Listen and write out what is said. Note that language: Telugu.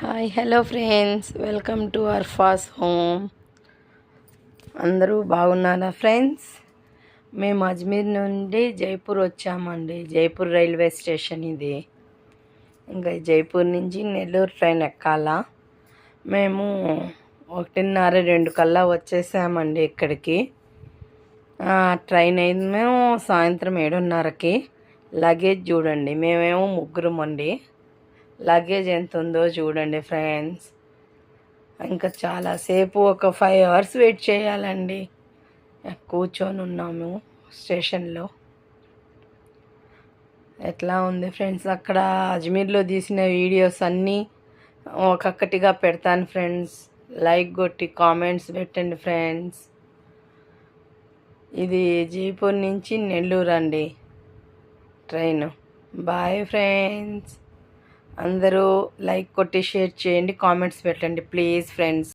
Hi hello friends, welcome to అర్ఫాస్ హోమ్. అందరూ బాగున్నారా ఫ్రెండ్స్? మేము అజ్మీర్ నుండి జైపూర్ వచ్చామండి. జైపూర్ రైల్వే స్టేషన్ ఇది. ఇంకా జైపూర్ నుంచి నెల్లూరు ట్రైన్ ఎక్కాలా. మేము 1:30-2 కల్లా వచ్చేసామండి ఇక్కడికి. ట్రైన్ మేము సాయంత్రం 7:30కి. లగేజ్ చూడండి, మేమేమో ముగ్గురమండి. లగేజ్ ఎంత ఉందో చూడండి ఫ్రెండ్స్. ఇంకా చాలాసేపు ఒక 5 అవర్స్ వెయిట్ చేయాలండి. కూర్చొని ఉన్నాము స్టేషన్లో. ఎట్లా ఉంది ఫ్రెండ్స్? అక్కడ అజ్మీర్లో తీసిన వీడియోస్ అన్నీ ఒక్కొక్కటిగా పెడతాను ఫ్రెండ్స్. లైక్ కొట్టి కామెంట్స్ పెట్టండి ఫ్రెండ్స్. ఇది జైపూర్ నుంచి నెల్లూరు అండి ట్రైన్. Bye friends. అందరూ లైక్ కొట్టి షేర్ చేయండి, కామెంట్స్ పెట్టండి ప్లీజ్ ఫ్రెండ్స్.